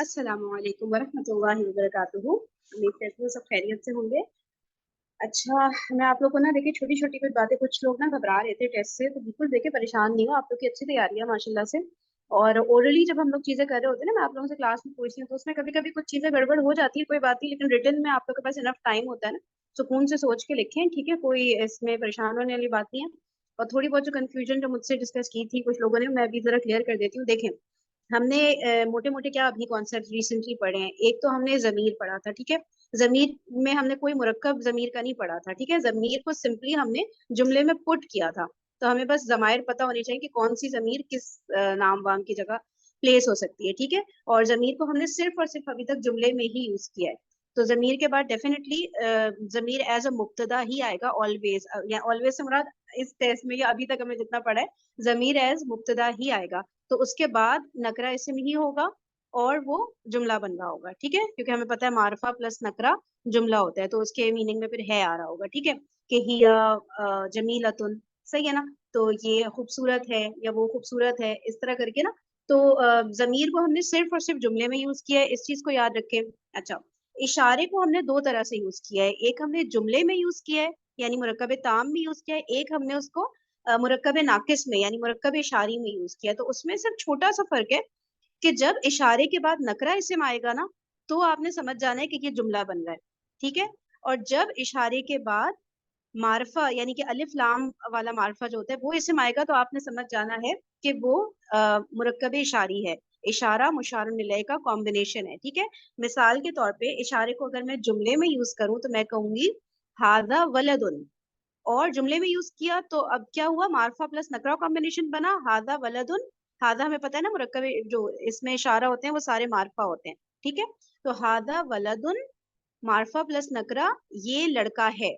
अस्सलामु अलैकुम वरहमतुल्लाहि वबरकातुहू। उम्मीद करती हूँ सब खैरियत से होंगे। अच्छा, मैं आप लोग को ना देखिए छोटी छोटी कुछ बातें, कुछ लोग ना घबरा रहे थे टेस्ट से, तो बिल्कुल देखिए परेशान नहीं हो, आप लोग की अच्छी तैयारी है माशाल्लाह से। और ओरली जब हम लोग चीजें कर रहे होते हैं ना, मैं आप लोगों से क्लास में पूछती हूँ तो उसमें कभी कभी कुछ चीजें गड़बड़ हो जाती है, कोई बात नहीं, लेकिन रिटर्न में आप लोग के पास इनफ टाइम होता है ना, सुकून से सोच के लिखें, ठीक है, कोई इसमें परेशान होने वाली बात नहीं है। और थोड़ी बहुत जो कंफ्यूजन जो मुझसे डिस्कस की थी कुछ लोगों ने, मैं अभी जरा क्लियर कर देती हूँ। देखें, हमने मोटे मोटे क्या अभी कॉन्सेप्ट रिसेंटली पढ़े हैं। एक तो हमने जमीर पढ़ा था, ठीक है। जमीर में हमने कोई मुरक्कब जमीर का नहीं पढ़ा था, ठीक है। जमीर को सिंपली हमने जुमले में पुट किया था। तो हमें बस जमायर पता होनी चाहिए कि कौन सी जमीर किस नाम वाम की जगह प्लेस हो सकती है, ठीक है। और जमीर को हमने सिर्फ और सिर्फ अभी तक जुमले में ही यूज किया है। तो जमीर के बाद डेफिनेटली जमीर एज अ मुब्तदा ही आएगा ऑलवेज, या ऑलवेज से मुराद इस टेस्ट में या अभी तक हमें जितना पढ़ा है, जमीर एज मुब्तदा ही आएगा। तो उसके बाद नकरा इसम ही होगा और वो जुमला बन रहा होगा, ठीक है, क्योंकि हमें पता है मारफा प्लस नकरा जुमला होता है, तो उसके मीनिंग में फिर है आ रहा होगा, ठीक है। कि हिया जमीलतुन, सही है ना। तो ये खूबसूरत है या वो खूबसूरत है, इस तरह करके ना। तो जमीर को हमने सिर्फ और सिर्फ जुमले में यूज किया है, इस चीज को याद रखें। अच्छा, इशारे को हमने दो तरह से यूज किया है, एक हमने जुमले में यूज किया है यानी मुरक्कब ताम में यूज किया है, एक हमने उसको मुरक्कब नाकिस में यानी मुरक्कब इशारी में यूज किया। तो उसमें सिर्फ छोटा सा फर्क है कि जब इशारे के बाद नकरा इस्म आएगा ना, तो आपने समझ जाना है कि ये जुमला बन रहा है, ठीक है। और जब इशारे के बाद मारफा यानी कि अलिफ लाम वाला मारफा जो होता है वो इस्म आएगा, तो आपने समझ जाना है कि वो मुरक्कब इशारी है। इशारा मुशारुन इलैह का कॉम्बिनेशन है, ठीक है। मिसाल के तौर पे इशारे को अगर मैं जुमले में यूज करूं तो मैं कहूंगी हाजा वलदुन, और जुमले में यूज किया तो अब क्या हुआ, मार्फा प्लस नकरा कॉम्बिनेशन बना हादा वलदुन। हादा हमें पता है ना, मुरक्कब जो इसमें इशारा होते हैं वो सारे मार्फा होते हैं, ठीक है। तो हादा वलदुन मार्फा प्लस नकरा, ये लड़का है।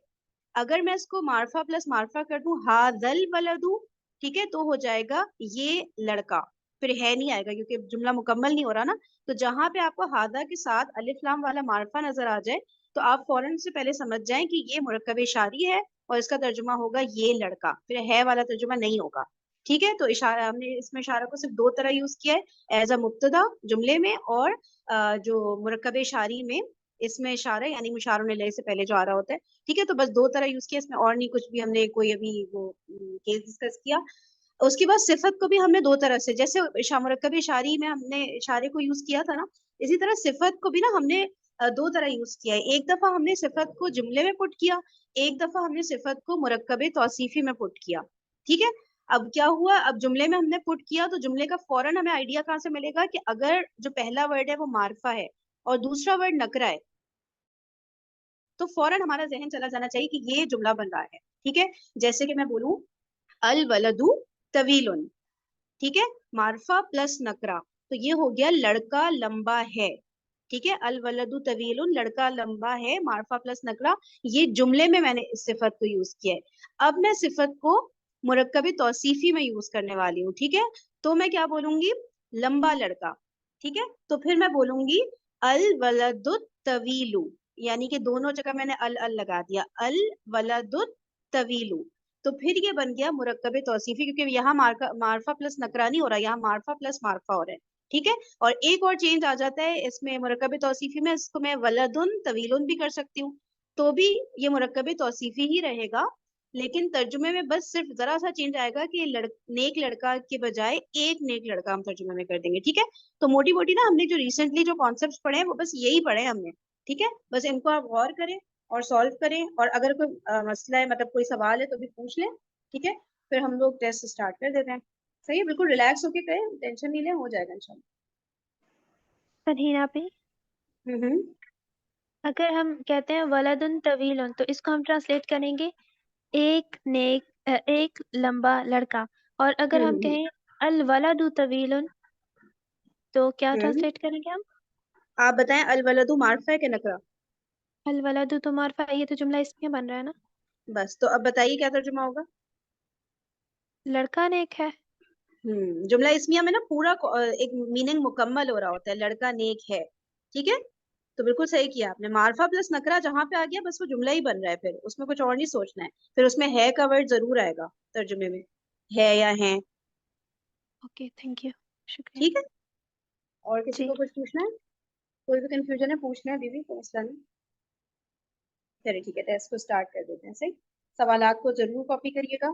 अगर मैं इसको मार्फा प्लस मार्फा कर दूं हादल वलदू, ठीक है, तो हो जाएगा ये लड़का। फिर है नहीं आएगा क्योंकि जुमला मुकम्मल नहीं हो रहा ना। तो जहां पे आपको हादा के साथ अलिफ लाम वाला मार्फा नजर आ जाए, तो आप फौरन से पहले समझ जाएं कि ये मुरक्कब इशारी है और इसका तर्जुमा होगा ये लड़का, फिर है वाला तर्जुमा नहीं होगा, ठीक है। तो इशारा हमने इसमें इशारा को सिर्फ दो तरह यूज किया है, एज अ मुब्तदा जुमले में, और जो मुरक्कब इशारी में, इसमें इशारा यानी मुशारुन इलैह से पहले जो आ रहा होता है, ठीक है। तो बस दो तरह यूज किया इसमें, और नहीं कुछ भी हमने कोई अभी वो केस डिस्कस किया। उसके बाद सिफत को भी हमने दो तरह से, जैसे मुरक्कब इशारी में हमने इशारे को यूज किया था ना, इसी तरह सिफत को भी ना हमने दो तरह यूज किया है। एक दफा हमने सिफत को जुमले में पुट किया, एक दफा हमने सिफत को मुरक्कब तौसीफी में पुट किया, ठीक है। अब क्या हुआ, अब जुमले में हमने पुट किया तो जुमले का फौरन हमें आइडिया कहाँ से मिलेगा कि अगर जो पहला वर्ड है वो मार्फा है और दूसरा वर्ड नकरा है, तो फौरन हमारा जहन चला जाना चाहिए कि ये जुमला बन रहा है, ठीक है। जैसे कि मैं बोलूं अल वलदू तवीलुन, ठीक है, मार्फा प्लस नकरा, तो ये हो गया लड़का लंबा है, ठीक है। अल वलदू तवीलुन, लड़का लंबा है, मार्फा प्लस नकरा। ये जुमले में मैंने इस सिफत को यूज किया है। अब मैं सिफत को मुरक्कब तौसीफी में यूज करने वाली हूँ, ठीक है। तो मैं क्या बोलूंगी, लंबा लड़का, ठीक है। तो फिर मैं बोलूंगी अल वलदु तवीलु, यानी कि दोनों जगह मैंने अल अल लगा दिया, अल वलदु तवीलु। तो फिर ये बन गया मुरक्कब तौसीफी, क्योंकि यहाँ मार्फा प्लस नकरा नहीं हो रहा, यहाँ मार्फा प्लस मार्फा हो रहा है, ठीक है। और एक और चेंज आ जाता है इसमें मुरक्कब तौसीफी में, इसको मैं वलदुन तवीलुन भी कर सकती हूँ, तो भी ये मुरक्कब तौसीफी ही रहेगा। लेकिन तर्जुमे में बस सिर्फ जरा सा चेंज आएगा कि नेक लड़का के बजाय एक नेक लड़का हम तर्जुमे में कर देंगे, ठीक है। तो मोटी मोटी ना हमने जो रिसेंटली जो कॉन्सेप्ट पढ़े हैं वो बस यही पढ़े हैं हमने, ठीक है। बस इनको आप गौर करें और सॉल्व करें, और अगर कोई मसला है, मतलब कोई सवाल है तो भी पूछ लें, ठीक है। फिर हम लोग टेस्ट स्टार्ट कर देते हैं। सही है, बिल्कुल रिलैक्स होके करें, टेंशन नहीं लें, हो जाएगा इंशाल्लाह। सहीना पे हम्म। अगर हम कहते हैं वलदुन तवीलुन, तो इसको हम ट्रांसलेट करेंगे एक लंबा लड़का। और अगर हम हम्म। कहें अल वलदु तवीलुन, तो क्या हम्म। ट्रांसलेट करेंगे हम? आप बताएं, अल वलदु मार्फा है कि नकरा? अल वलदु तो मार्फा है, ये तो जुमला इसमें बन रहा है ना। बस, तो अब बताइए क्या तर्जुमा होगा। लड़का नेक है। जुमला इस्मिया में ना पूरा एक मीनिंग मुकम्मल हो रहा होता है, लड़का नेक है, ठीक है। तो बिल्कुल सही किया आपने, मार्फा प्लस नकरा जहां पे आ गया बस वो जुमला ही बन रहा है, फिर उसमें कुछ और नहीं सोचना है। फिर उसमें है का वर्ड जरूर आएगा तर्जुमे में, है या है, ओके, थैंक यू, शुक्रिया। ठीक है। और किसी जी, को कुछ पूछना है? कोई भी कंफ्यूजन है पूछना है दीदी, कोई मसला नहीं। चलिए ठीक है, टेस्ट को स्टार्ट कर देते हैं। सही, सवालात को जरूर कॉपी करिएगा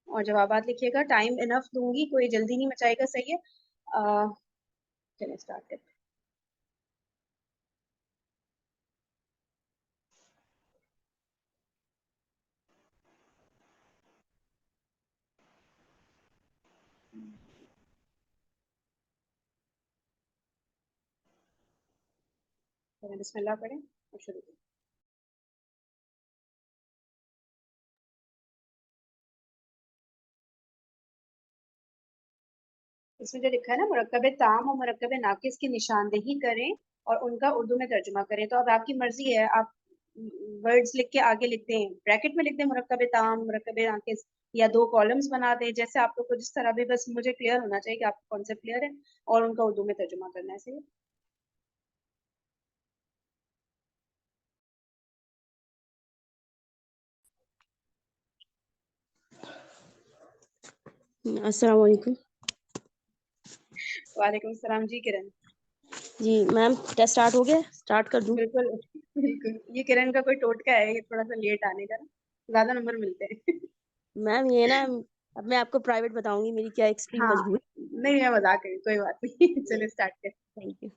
और जवाबात लिखिएगा। टाइम इनफ दूंगी, कोई जल्दी नहीं मचाएगा। सही है। चलिए स्टार्ट करते हैं। चलिए बिस्मिल्लाह पढ़ें और शुरू करें। इसमें जो लिखा है ना, मुरक्कब ताम और मुरक्कब नाकिस की निशानदेही करें और उनका उर्दू में तर्जुमा करें। तो अब आपकी मर्जी है, आप वर्ड्स लिख के आगे लिख दें, ब्रैकेट में लिख दें मुरक्कब ताम मुरक्कब नाकिस, या दो कॉलम्स बना दें, जैसे आप लोग को जिस तरह भी। बस मुझे क्लियर होना चाहिए कि आपको कॉन्सेप्ट क्लियर है और उनका उर्दू में तर्जुमा करना है। सही है। अस्सलाम वालेकुम। वालेकुम सलाम जी किरण। जी मैम, टेस्ट स्टार्ट हो गया, स्टार्ट कर दूं? बिल्कुल बिल्कुल, ये किरण का कोई टोटका है, ये थोड़ा सा लेट आने का ना, ज्यादा नंबर मिलते हैं। मैम ये ना, अब मैं आपको प्राइवेट बताऊंगी मेरी क्या एक्सट्रीम हाँ, मजबूरी। नहीं मैं मजाक करी, कोई बात नहीं। चलिए स्टार्ट करते हैं। Thank you.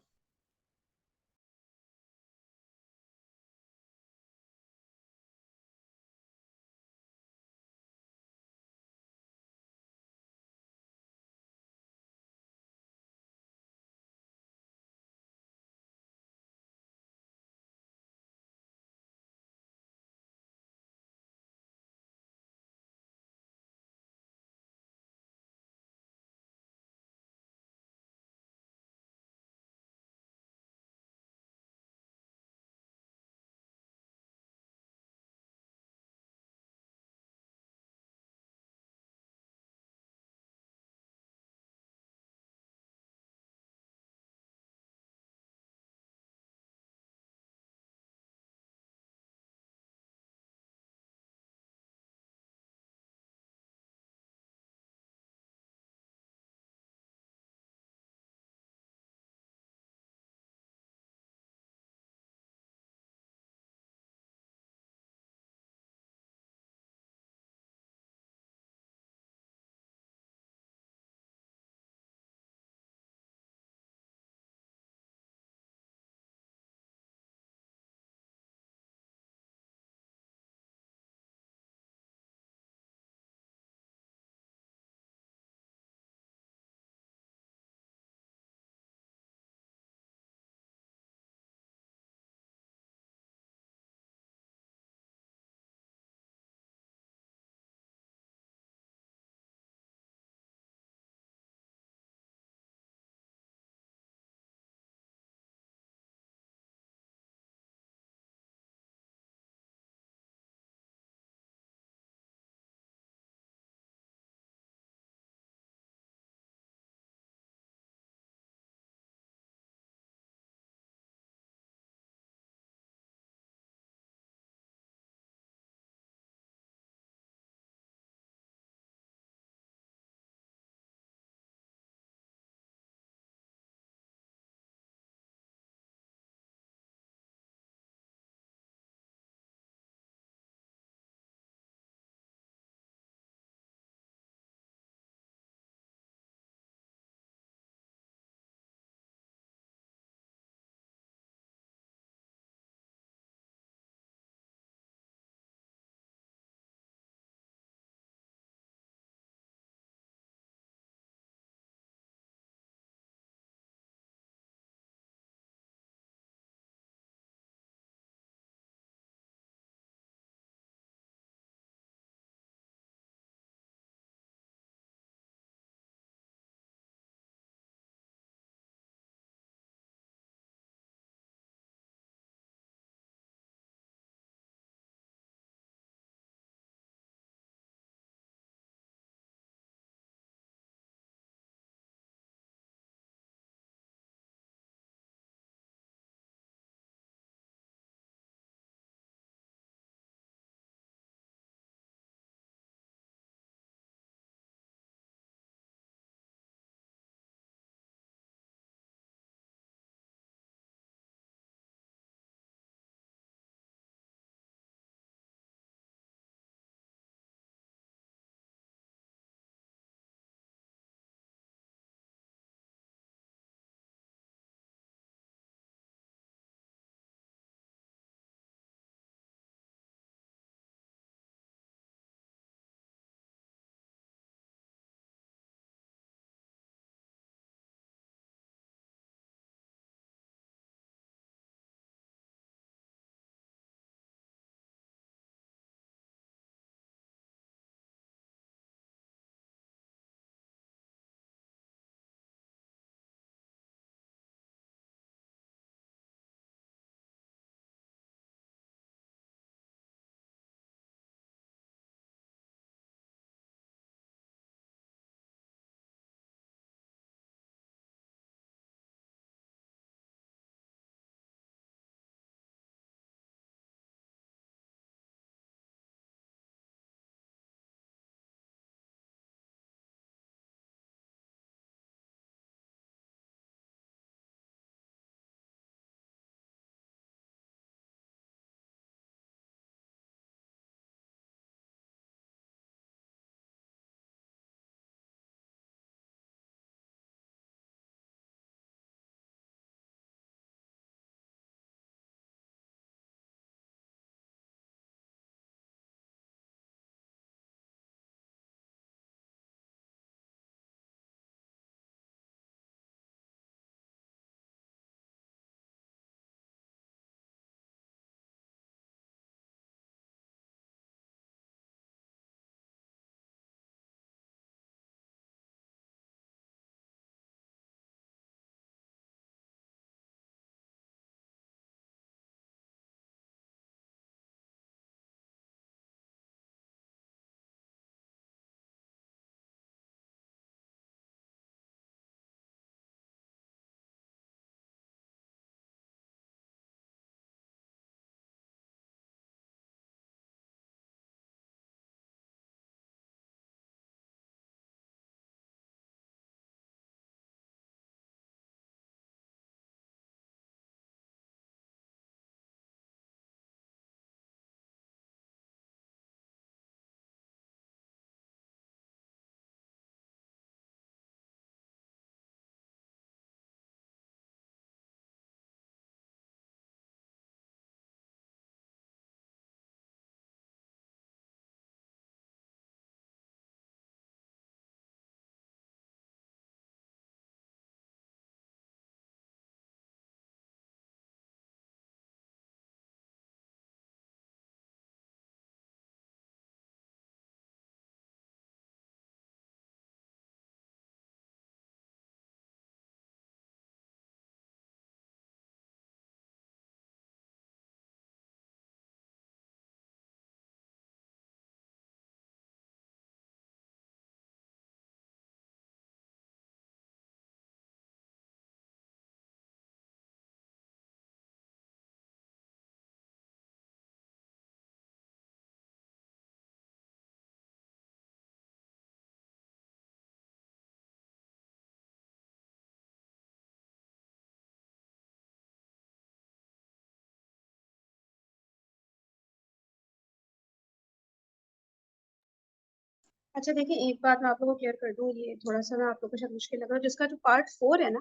अच्छा देखिए, एक बात मैं आप लोगों को क्लियर कर दूं, ये थोड़ा सा ना आप लोगों को शायद मुश्किल लग रहा है, जिसका जो पार्ट 4 है ना,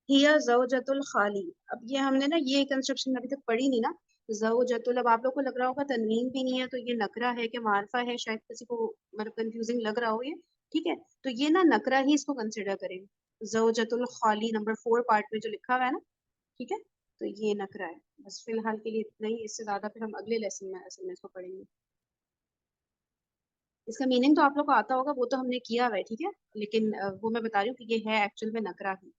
हिया ज़ौजतुल खाली। अब ये हमने ना ये कंस्ट्रक्शन अभी तक पढ़ी नहीं ना। ज़ौजतुल, अब आप लोग को लग रहा होगा तनवीन भी नहीं है तो ये नकरा है कि मारफा है, शायद किसी को मतलब कंफ्यूजिंग लग रहा हो ये। ठीक है, तो ये ना नकरा ही इसको कंसिडर करें। ज़ौजतुल खाली नंबर 4 पार्ट में जो लिखा हुआ है ना, ठीक है, तो ये नकरा है। बस फिलहाल के लिए इतना ही, इससे ज्यादा फिर हम अगले लेसन में असल में इसको पढ़ेंगे। इसका मीनिंग तो आप लोग को आता होगा, वो तो हमने किया हुआ है, ठीक है, लेकिन वो मैं बता रही हूँ कि ये है एक्चुअल में नकरा ही।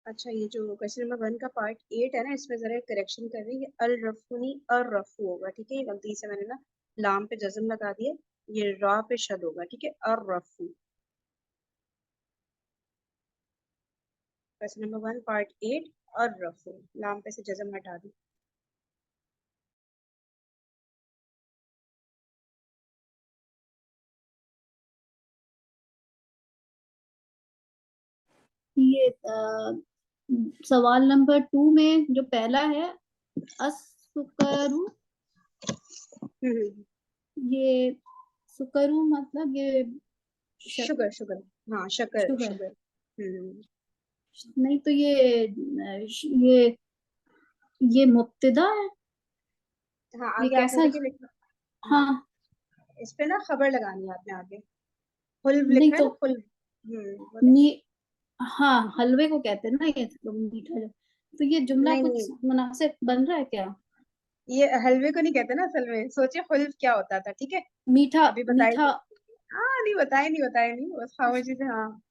अच्छा, ये जो क्वेश्चन नंबर 1 का पार्ट 8 है ना, इसमें जरा करेक्शन कर रही है, अल रफूनी अर रफू होगा, ठीक है, ये गलती से मैंने ना लाम पे जज्म लगा दिया, ये रा पे शद होगा, ठीक है, अर रफू। क्वेश्चन नंबर 1 पार्ट 8, अर रफू, लाम पे से जज्म हटा दी। ये सवाल नंबर 2 में जो पहला है असुकरु, ये सुकरु मतलब ये शुगर शुगर, हाँ शक्कर शुगर शुगर। नहीं तो ये मुब्तदा है। हाँ ये आगे आपने कैसा? देखिए लिखा। हाँ हाँ इस पे ना खबर लगानी है आपने आगे, हुल्व नहीं लिखा है तो ना, हुल्व। बोले। मी हाँ हलवे को कहते हैं ना ये तो मीठा जो, तो ये जुमला नहीं कुछ नहीं, मुनासिब बन रहा है क्या? ये हलवे को नहीं कहते ना असल में, सोचिए हुल्व क्या होता था, ठीक है। मीठा अभी बताए मीठा। थे। हाँ नहीं बताए नहीं, बस खामोशी से हाँ।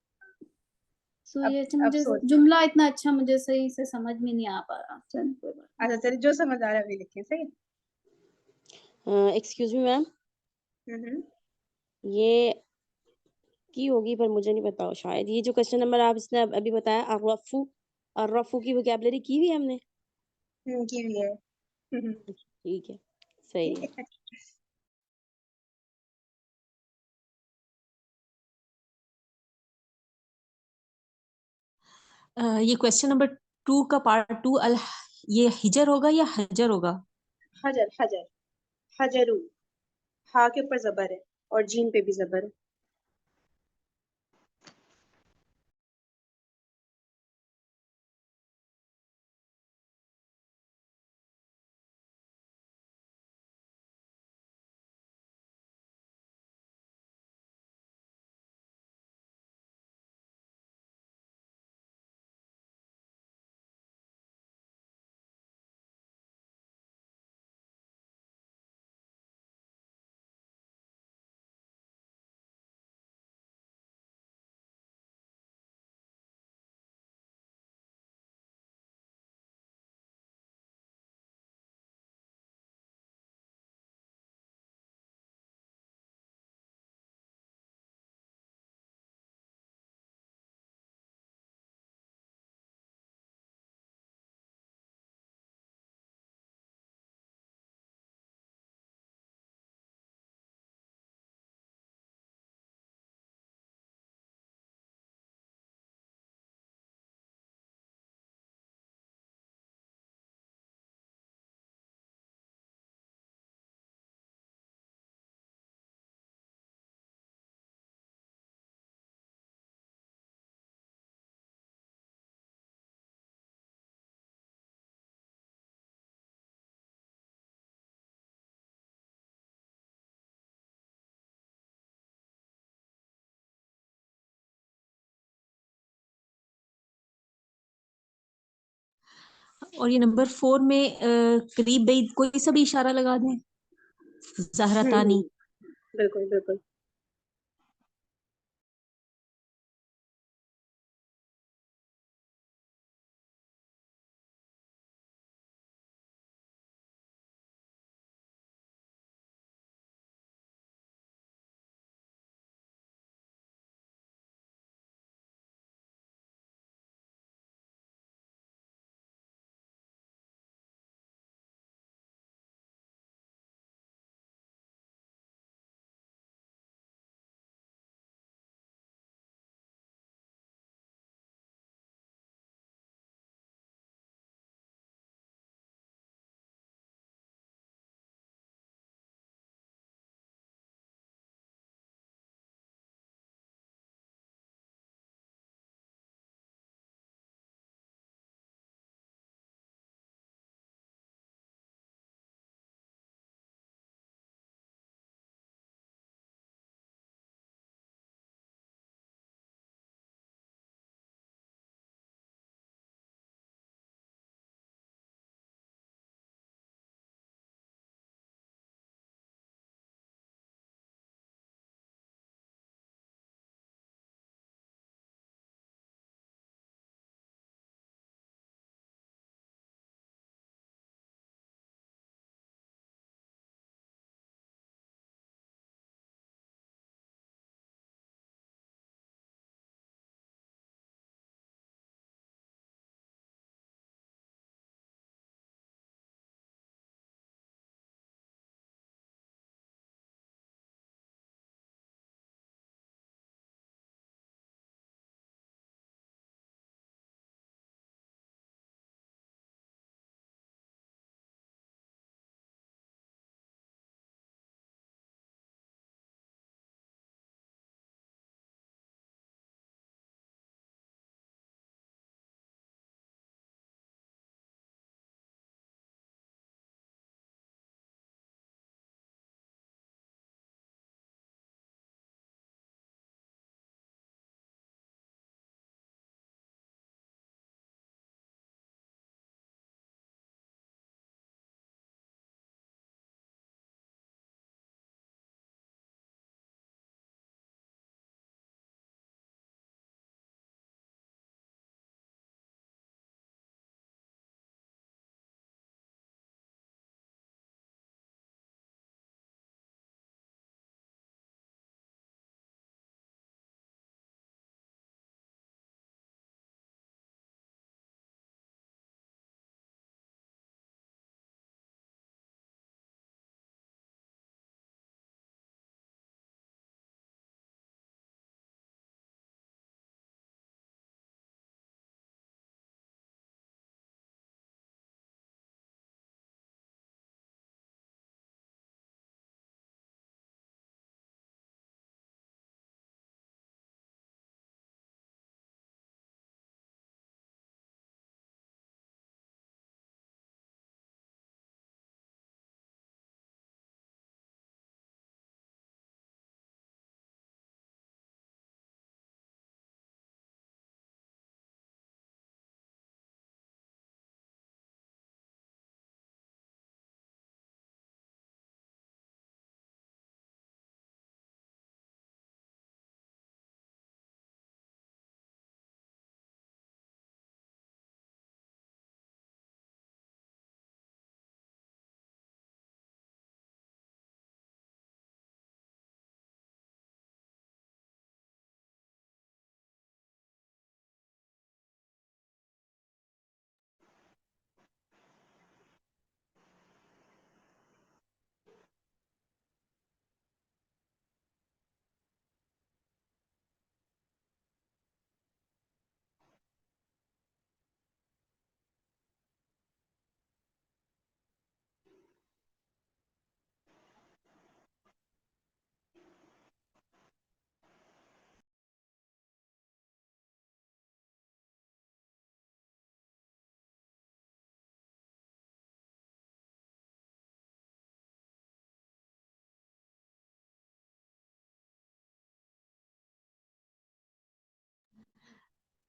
तो अब ये अब मुझे सोच। जुमला इतना अच्छा मुझे सही से समझ में नहीं आ पा रहा, चल कोई बात नहीं। अच्छा चलिए, जो समझ आ रहा है अभी लिखिए, सही है। एक्सक्यूज मी मैम, हम्म। ये की होगी पर मुझे नहीं पता शायद। ये जो क्वेश्चन नंबर आप इसने अभी बताया अर्रफू, अर्रफू की वोकैबुलरी की हुई है हमने। की हुई है। ठीक है, सही है। ठीक है। ये क्वेश्चन नंबर 2 का पार्ट 2 अल, ये हिजर होगा या हजर होगा? हजर हजर, हजरू। हा के ऊपर जबर है और जीन पे भी जबर है। और ये नंबर 4 में करीब बैद कोई सा भी इशारा लगा दें, जहरतानी। बिल्कुल बिल्कुल।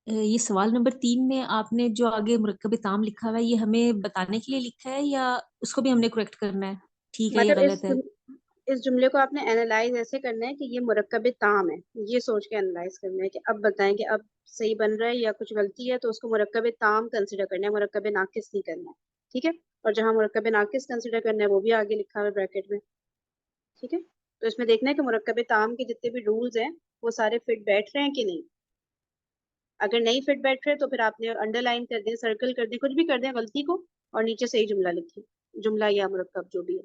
ये सवाल नंबर 3 में आपने जो आगे मुरक्कब ताम लिखा हुआ है, ये हमें बताने के लिए लिखा है या उसको भी हमने करेक्ट करना है? ठीक है, ये मतलब गलत है। इस जुमले को आपने एनालाइज ऐसे करना है कि ये मुरक्कब ताम है, ये सोच के एनालाइज करना है कि अब बताएं कि अब सही बन रहा है या कुछ गलती है, तो उसको मुरक्कब ताम कंसिडर करना है, मुरक्कब नाकिस नहीं करना है। ठीक है। और जहां मुरक्कब नाकिस कंसिडर करना है वो भी आगे लिखा हुआ है ब्रैकेट में। ठीक है। तो इसमें देखना है कि मुरक्कब ताम के जितने भी रूल्स हैं वो सारे फिट बैठ रहे हैं कि नहीं। अगर नहीं फिट बैठ रहे तो फिर आपने अंडरलाइन कर दें, सर्कल कर दें, कुछ भी कर दें गलती को, और नीचे सही जुमला लिखें, जुमला या मुरक्कब जो भी है।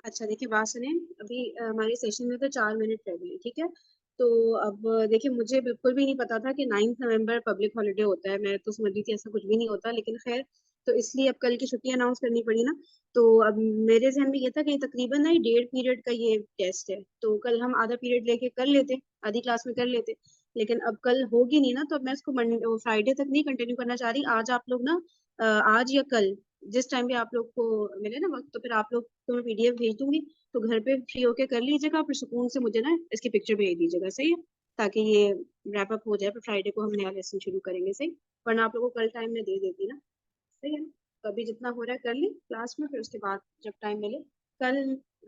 अच्छा देखिए बात सुने, अभी हमारे सेशन में तो 4 मिनट रह गए, ठीक है। तो अब देखिए मुझे बिल्कुल भी नहीं पता था कि 9 नवंबर पब्लिक हॉलीडे होता है, मैं तो समझ रही थी ऐसा कुछ भी नहीं होता, लेकिन खैर तो इसलिए अब कल की छुट्टी अनाउंस करनी पड़ी ना। तो अब मेरे जहन में ये था कि तकरीबन ना ये 1.5 पीरियड का ये टेस्ट है, तो कल हम आधा पीरियड लेके कर लेते, आधी क्लास में कर लेते। लेकिन अब कल होगी नहीं ना, तो अब मैं इसको फ्राइडे तक नहीं कंटिन्यू करना चाह रही। आज आप लोग ना आज या कल जिस टाइम भी आप लोग को मिले ना वक्त, तो फिर आप लोग को मैं पीडीएफ भेज दूंगी, तो घर पे फ्री होके कर लीजिएगा, फिर सुकून से मुझे ना इसकी पिक्चर भेज दीजिएगा, सही है। ताकि ये रैप अप हो जाए, फिर फ्राइडे को हम नया लेसन शुरू करेंगे, सही। वरना आप लोगों को कल टाइम में दे देती ना, सही है ना। तो अभी जितना हो रहा है कर ली क्लास में, फिर उसके बाद जब टाइम मिले कल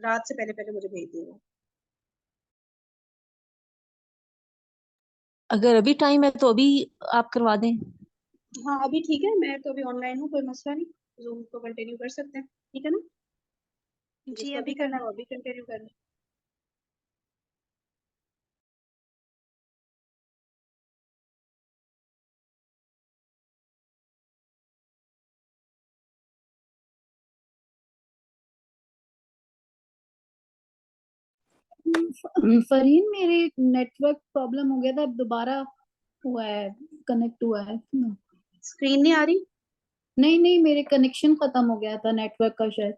रात से पहले पहले मुझे भेज दिएगा। अगर अभी टाइम है तो अभी आप करवा दें। हाँ अभी ठीक है, मैं तो अभी ऑनलाइन हूँ, कोई मसला नहीं। जूम को कंटिन्यू कर सकते हैं, ठीक है ना। जी जिसको अभी अभी कर करना है लो। वो अभी कंटिन्यू कर ले। फरहीन, मेरे नेटवर्क प्रॉब्लम हो गया था, अब दोबारा हुआ है, कनेक्ट हुआ है। स्क्रीन नहीं आ रही? नहीं नहीं, मेरे कनेक्शन खत्म हो गया था नेटवर्क का शायद।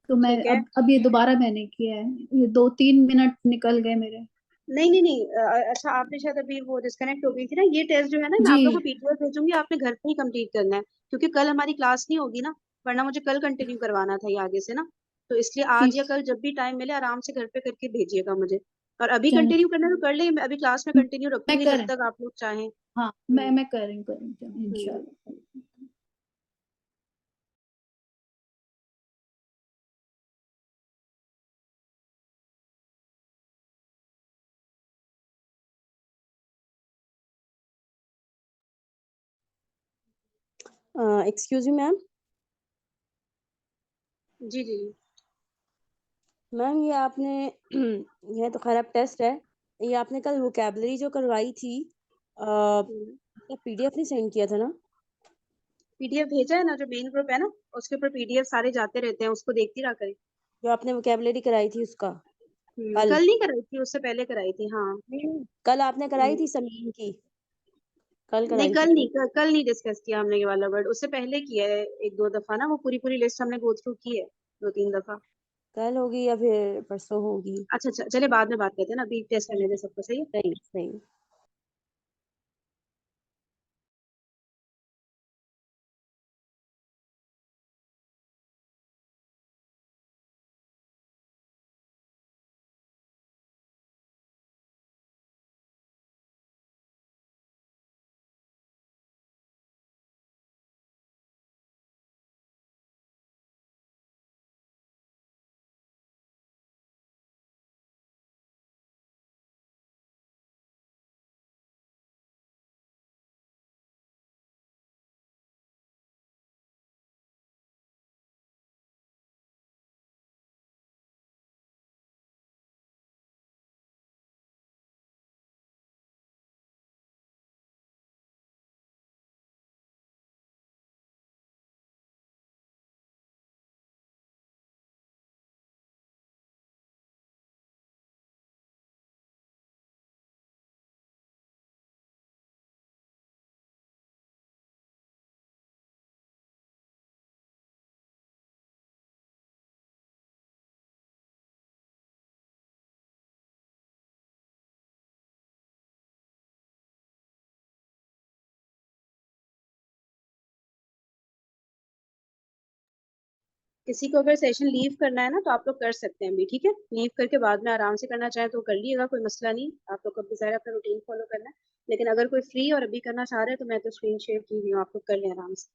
तो मैं ठीक है। अब ये दोबारा मैंने किया है, ये 2-3 मिनट निकल गए मेरे। नहीं नहीं नहीं, अच्छा आपने शायद अभी वो डिस्कनेक्ट हो गई थी ना। ये टेस्ट जो है ना, मैं जी आप लोगों को पीडीएफ भेजूंगी, आपने घर पे ही कंप्लीट करना है, क्योंकि कल हमारी क्लास नहीं होगी ना। वरना मुझे कल कंटिन्यू करवाना था ये आगे से ना। तो इसलिए आज या ठीक, कल जब भी टाइम मिले आराम से घर पे करके भेजिएगा मुझे। और अभी चलो कंटिन्यू करना है तो कर ले, मैं अभी क्लास में कंटिन्यू मैं रखूंगी जब कर तक आप लोग चाहें। हाँ, हम्म, मैं कर रही हूँ, चलो हम्म। इंशाल्लाह। Excuse me ma'am. जी जी। मैम ये आपने यह तो खैर अब टेस्ट है, ये आपने कल वोकेबलरी जो करवाई थी, पीडीएफ नहीं सेंड किया था ना? पीडीएफ भेजा है ना, जो मेन ग्रुप है ना, उसके ऊपर पीडीएफ सारे जाते रहते हैं, उसको देखती रहा करें। जो आपने वोकेबलरी कराई थी उसका कल? कल नहीं कराई थी, उससे पहले कराई थी, हाँ। नहीं, कल आपने कराई थी समीन की, कल नहीं कराई कल थी। नहीं, कल नहीं डिस्कस किया हमने ये वाला वर्ड, उससे पहले किया है एक दो दफा ना, वो पूरी पूरी लिस्ट हमने गो थ्रू की है 2-3 दफा। कल होगी या फिर परसों होगी? अच्छा अच्छा, चले बाद में बात करते हैं ना, अभी टेस्ट करने दे सबको, सही है। सही सही। किसी को अगर सेशन लीव करना है ना, तो आप लोग कर सकते हैं अभी, ठीक है। लीव करके बाद में आराम से करना चाहें तो कर लीजिएगा, कोई मसला नहीं। आप लोग को डिजायर अपना रूटीन फॉलो करना है। लेकिन अगर कोई फ्री और अभी करना चाह रहे हैं तो मैं तो स्क्रीन शेयर की हुई हूँ, आप लोग कर लें आराम से।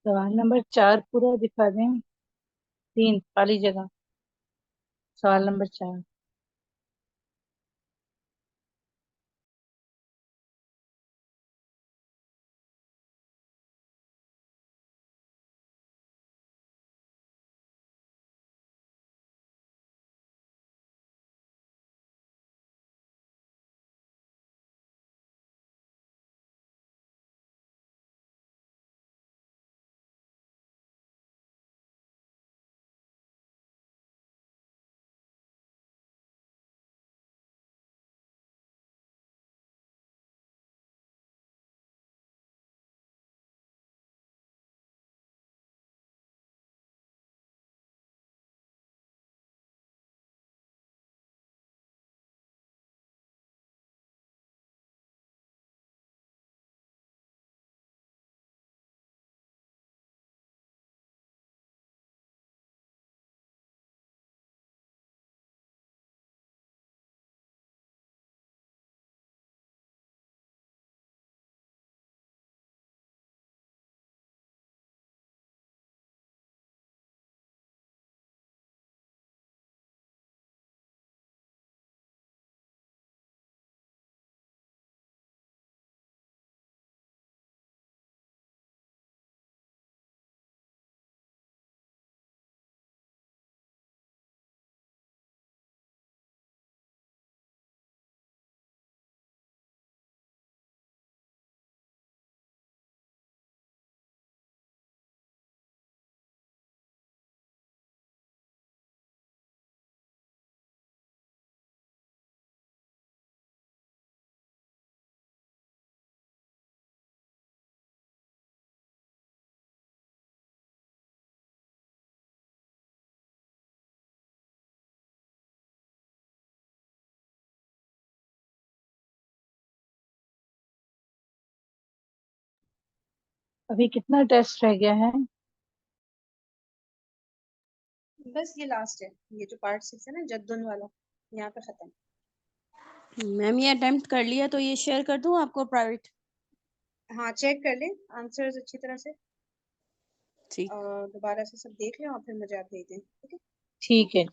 सवाल नंबर 4 पूरा दिखा दें। 3 खाली जगह। सवाल नंबर 4। अभी कितना टेस्ट रह गया है? बस ये लास्ट है, ये जो पार्ट 6 है ना जद्दुन वाला, यहाँ पे खत्म। मैम ये अटेम्प्ट कर लिया तो ये शेयर कर दूं आपको प्राइवेट? हाँ चेक कर ले आंसर्स अच्छी तरह से, ठीक। और दोबारा से सब देख लें और फिर मुझे आप भेज दें, ठीक है? ठीक है।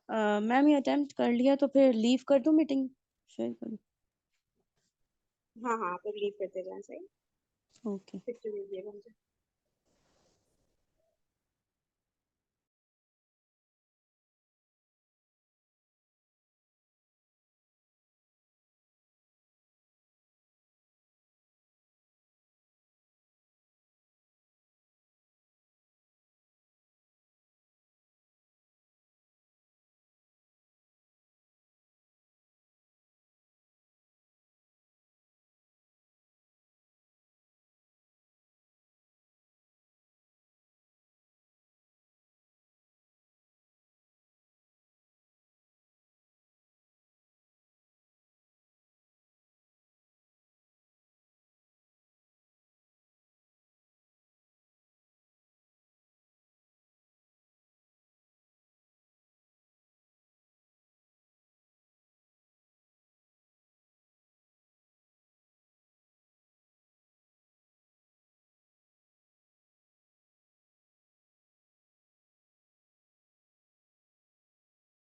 मैम ये अटेम्प्ट कर लिया तो फिर लीव कर दूं, मीटिंग शेयर करूं? हाँ हाँ, आप लोग लीव करते जाएं, सही ओके। पिक्चर दीजिएगा मुझे।